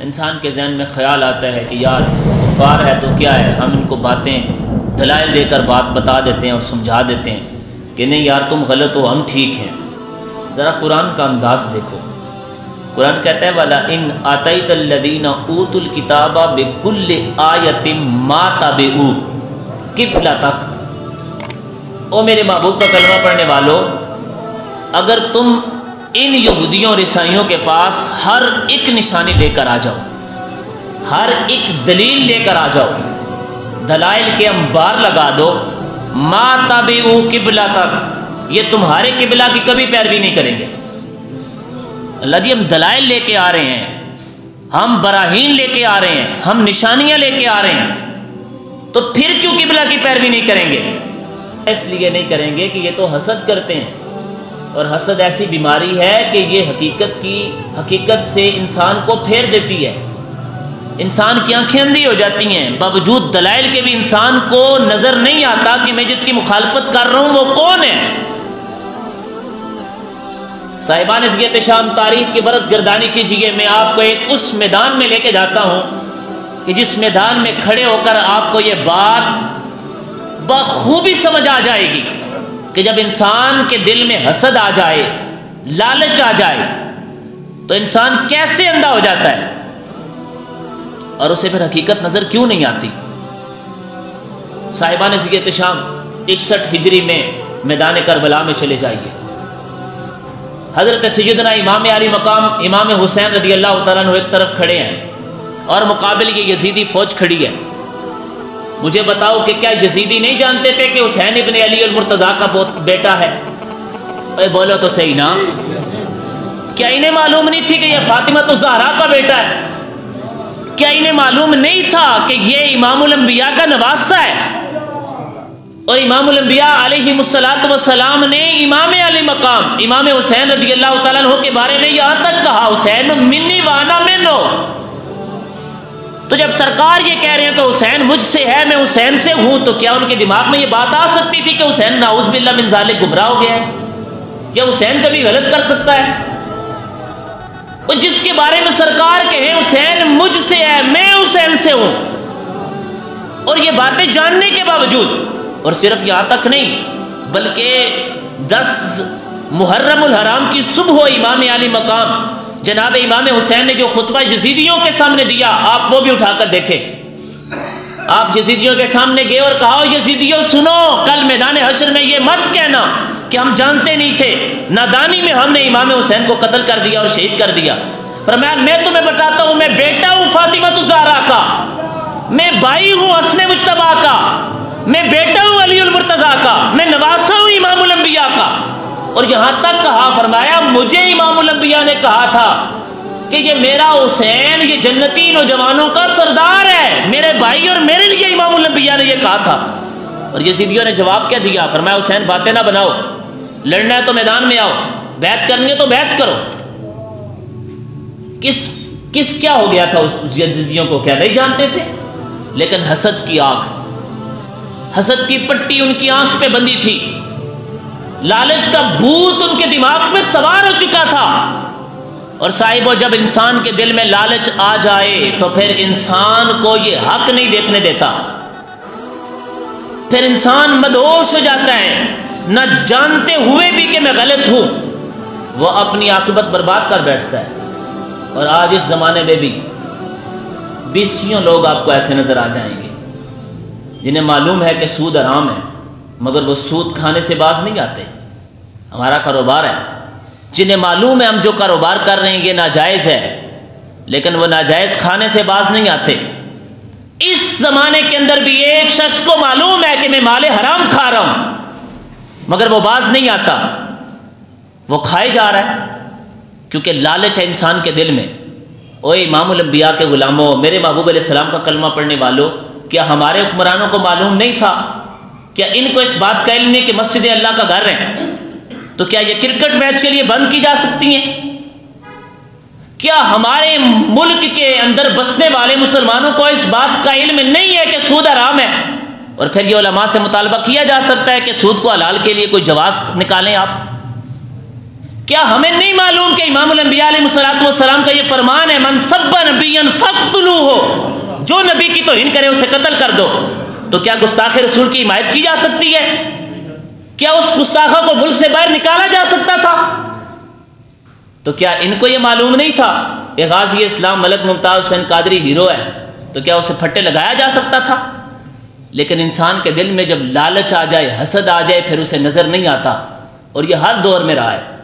انسان کے ذہن میں خیال آتا ہے کہ یار کفار ہے تو کیا ہے، ہم ان کو باتیں دلائل دے کر بات بتا دیتے ہیں اور سمجھا دیتے ہیں کہ نہیں یار تم غلط ہو ہم ٹھیک ہیں۔ ذرا قرآن کا انداز دیکھو، قرآن کہتا ہے وَلَئِنْ آتَيْتَ الَّذِينَ أُوتُوا الْكِتَابَ بِكُلِّ آیَةٍ مَا تَبِعُوا قِبْلَتَكَ۔ او میرے محبوب کا کلمہ پڑھنے والوں، اگر تم ان یہودیوں اور عیسائیوں کے پاس ہر ایک نشانی لے کر آ جاؤ، ہر ایک دلیل لے کر آ جاؤ، دلائل کے انبار لگا دو، ما تبعوا قبلتک، یہ تمہارے قبلہ کی کبھی پیروی نہیں کریں گے۔ اللہ جی ہم دلائل لے کے آ رہے ہیں، ہم براہین لے کے آ رہے ہیں، ہم نشانیاں لے کے آ رہے ہیں، تو پھر کیوں قبلہ کی پیروی نہیں کریں گے؟ اس لیے نہیں کریں گے کہ یہ تو حسد کرتے ہیں، اور حسد ایسی بیماری ہے کہ یہ حقیقت سے انسان کو پھیر دیتی ہے، انسان کی آنکھیں اندھی ہو جاتی ہیں، باوجود دلائل کے بھی انسان کو نظر نہیں آتا کہ میں جس کی مخالفت کر رہا ہوں وہ کون ہے۔ صاحبان عزت شام تاریخ کی برق گردانی کیجئے، میں آپ کو ایک اس میدان میں لے کے جاتا ہوں کہ جس میدان میں کھڑے ہو کر آپ کو یہ بات بخوبی سمجھ آ جائے گی کہ جب انسان کے دل میں حسد آ جائے، لالچ آ جائے، تو انسان کیسے اندھا ہو جاتا ہے اور اسے پھر حقیقت نظر کیوں نہیں آتی۔ صاحبان عزت شام 61 ہجری میں میدان کربلا میں چلے جائیے، حضرت سیدنا امام علی مقام امام حسین رضی اللہ تعالیٰ عنہ ایک طرف کھڑے ہیں اور مقابل یہ یزیدی فوج کھڑی ہے۔ مجھے بتاؤ کہ کیا یزیدی نہیں جانتے تھے کہ حسین ابن علی المرتضیٰ کا بیٹا ہے؟ اے بولو تو صحیح نا، کیا انہیں معلوم نہیں تھی کہ یہ فاطمہ الزہرا کا بیٹا ہے؟ کیا انہیں معلوم نہیں تھا کہ یہ امام الانبیاء کا نواسہ ہے؟ اور امام الانبیاء علیہ السلام نے امام علی مقام امام حسین رضی اللہ تعالیٰ عنہ کے بارے میں یہاں تک کہا حسین منی وانا منو۔ تو جب سرکار یہ کہہ رہے ہیں کہ حسین مجھ سے ہے میں حسین سے ہوں، تو کیا ان کے دماغ میں یہ بات آ سکتی تھی کہ حسین نعوذ باللہ من ذالک گمراہ ہو گیا ہے؟ کیا حسین کبھی غلط کر سکتا ہے؟ اور جس کے بارے میں سرکار کہے حسین مجھ سے ہے میں حسین سے ہوں، اور یہ باتیں جاننے کے باوجود، اور صرف یہاں تک نہیں بلکہ 10 محرم الحرام کی صبح امام علی مقام جناب امام حسین نے جو خطبہ یزیدیوں کے سامنے دیا، آپ وہ بھی اٹھا کر دیکھیں۔ آپ یزیدیوں کے سامنے گئے اور کہا یزیدیوں سنو، کل میدان حشر میں یہ مت کہنا کہ ہم جانتے نہیں تھے، نادانی میں ہم نے امام حسین کو قتل کر دیا اور شہید کر دیا۔ فرمایا میں تمہیں بتاتا ہوں، میں بیٹا ہوں فاطمہ الزہرا کا، میں بھائی ہوں حسن مجتبیٰ کا، میں بیٹا ہوں علی المرتضیٰ کا، میں نواسہ ہوں امام الانبیاء کا۔ اور یہاں تک کہا، فرمایا مجھے امام الانبیاء نے کہا تھا کہ یہ میرا حسین یہ جنتی نوجوانوں کا سردار ہے، میرے بھائی اور میرے لیے امام الانبیاء نے یہ کہا تھا۔ اور یزیدیوں نے جواب کیا دیا؟ فرمایا حسین باتیں نہ بناؤ، لڑنا ہے تو میدان میں آؤ، بیعت کرنی ہے تو بیعت کرو۔ کس کیا ہو گیا تھا اس یزیدیوں کو؟ کیا نہیں جانتے تھے؟ لیکن حسد کی آنکھ، حسد کی پٹی ان کی آنکھ پہ بندھی تھی، لالچ کا بھوت ان کے دماغ میں سوار ہو چکا تھا۔ اور صاحبو جب انسان کے دل میں لالچ آ جائے تو پھر انسان کو یہ حق نہیں دیکھنے دیتا، پھر انسان مدہوش ہو جاتا ہے، نہ جانتے ہوئے بھی کہ میں غلط ہوں، وہ اپنی عاقبت برباد کر بیٹھتا ہے۔ اور آج اس زمانے میں بھی 20 لوگ آپ کو ایسے نظر آ جائیں گے جنہیں معلوم ہے کہ سود حرام ہے، مگر وہ سود کھانے سے باز نہیں آتے، ہمارا کاروبار ہے۔ جنہیں معلوم ہے ہم جو کاروبار کر رہے ہیں یہ ناجائز ہے، لیکن وہ ناجائز کھانے سے باز نہیں آتے۔ اس زمانے کے اندر بھی ایک شخص کو معلوم ہے کہ میں مال حرام کھا رہا ہوں، مگر وہ باز نہیں آتا، وہ کھائے جا رہا ہے، کیونکہ لالچ ہے انسان کے دل میں۔ اوے امام الانبیاء کے غلاموں، میرے محبوب علیہ السلام کا کلمہ پڑھنے والوں، کیا ہمارے حکمرانوں کو معلوم نہیں تھا؟ کیا ان کو اس بات کا علم ہے کہ مسجد اللہ کا گھر ہے تو کیا یہ کرکٹ میچ کے لیے بند کی جا سکتی ہیں؟ کیا ہمارے ملک کے اندر بسنے والے مسلمانوں کو اس بات کا علم نہیں ہے کہ سود حرام ہے؟ اور پھر یہ علماء سے مطالبہ کیا جا سکتا ہے کہ سود کو حلال کے لیے کوئی جواز نکالیں آپ۔ کیا ہمیں نہیں معلوم کہ امام الانبیاء علیہ السلام کا یہ فرمان ہے من سب نبی توہین کرے اسے قتل کر دو، تو کیا گستاخ رسول کی حمایت کی جا سکتی ہے؟ کیا اس گستاخوں کو ملک سے باہر نکالا جا سکتا تھا؟ تو کیا ان کو یہ معلوم نہیں تھا کہ غازی اسلام ملک ممتاز حسین قادری ہیرو ہے؟ تو کیا اسے پھٹے لگایا جا سکتا تھا؟ لیکن انسان کے دل میں جب لالچ آ جائے، حسد آ جائے، پھر اسے نظر نہیں آتا، اور یہ ہر دور میں رہا ہے۔